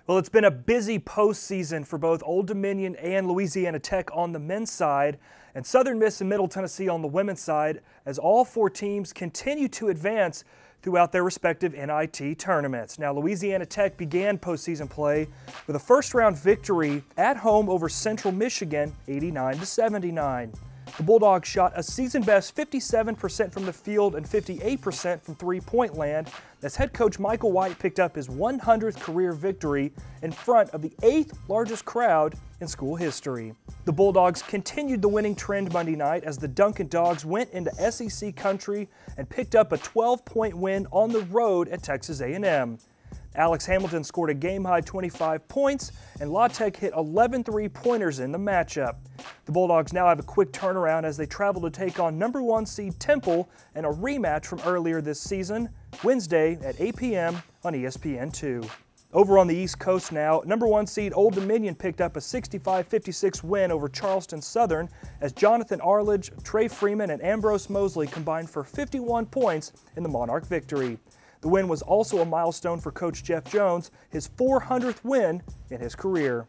Well, it's been a busy postseason for both Old Dominion and Louisiana Tech on the men's side, and Southern Miss and Middle Tennessee on the women's side, as all four teams continue to advance throughout their respective NIT tournaments. Now, Louisiana Tech began postseason play with a first-round victory at home over Central Michigan, 89-79. The Bulldogs shot a season-best 57% from the field and 58% from three-point land as head coach Michael White picked up his 100th career victory in front of the 8th largest crowd in school history. The Bulldogs continued the winning trend Monday night as the Duncan Dogs went into SEC country and picked up a 12-point win on the road at Texas A&M. Alex Hamilton scored a game-high 25 points, and La Tech hit 11 three-pointers in the matchup. The Bulldogs now have a quick turnaround as they travel to take on number 1 seed Temple in a rematch from earlier this season, Wednesday at 8 p.m. on ESPN2. Over on the East Coast now, number 1 seed Old Dominion picked up a 65-56 win over Charleston Southern as Jonathan Arledge, Trey Freeman, and Ambrose Mosley combined for 51 points in the Monarch victory. The win was also a milestone for Coach Jeff Jones, his 400th win in his career.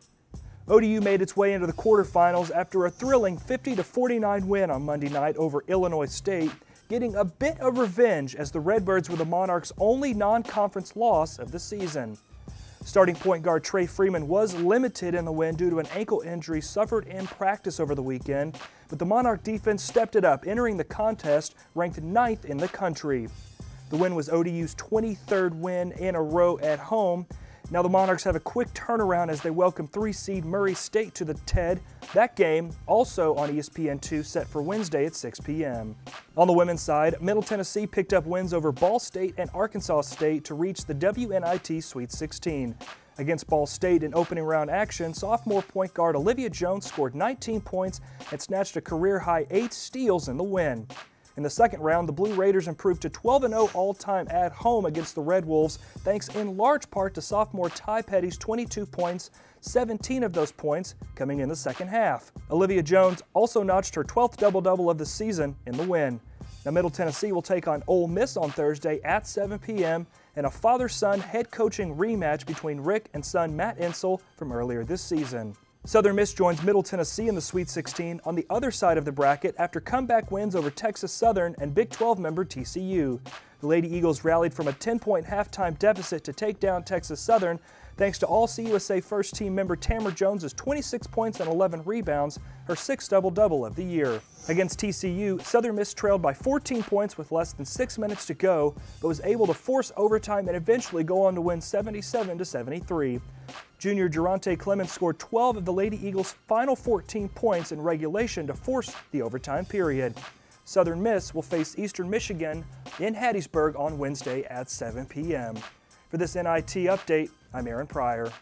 ODU made its way into the quarterfinals after a thrilling 50-49 win on Monday night over Illinois State, getting a bit of revenge as the Redbirds were the Monarchs' only non-conference loss of the season. Starting point guard Trey Freeman was limited in the win due to an ankle injury suffered in practice over the weekend, but the Monarch defense stepped it up, entering the contest ranked 9th in the country. The win was ODU's 23rd win in a row at home. Now the Monarchs have a quick turnaround as they welcome 3 seed Murray State to the TED. That game also on ESPN2 set for Wednesday at 6 p.m. On the women's side, Middle Tennessee picked up wins over Ball State and Arkansas State to reach the WNIT Sweet 16. Against Ball State in opening round action, sophomore point guard Olivia Jones scored 19 points and snatched a career-high 8 steals in the win. In the second round, the Blue Raiders improved to 12-0 all-time at home against the Red Wolves, thanks in large part to sophomore Ty Petty's 22 points, 17 of those points coming in the second half. Olivia Jones also notched her 12th double-double of the season in the win. Now Middle Tennessee will take on Ole Miss on Thursday at 7 p.m. in a father-son head coaching rematch between Rick and son Matt Insel from earlier this season. Southern Miss joins Middle Tennessee in the Sweet 16 on the other side of the bracket after comeback wins over Texas Southern and Big 12 member TCU. The Lady Eagles rallied from a 10-point halftime deficit to take down Texas Southern thanks to All-CUSA first-team member Tamara Jones' 26 points and 11 rebounds, her 6th double-double of the year. Against TCU, Southern Miss trailed by 14 points with less than 6 minutes to go, but was able to force overtime and eventually go on to win 77-73. Junior Durante Clemens scored 12 of the Lady Eagles' final 14 points in regulation to force the overtime period. Southern Miss will face Eastern Michigan in Hattiesburg on Wednesday at 7 p.m. For this NIT update, I'm Aaron Pryor.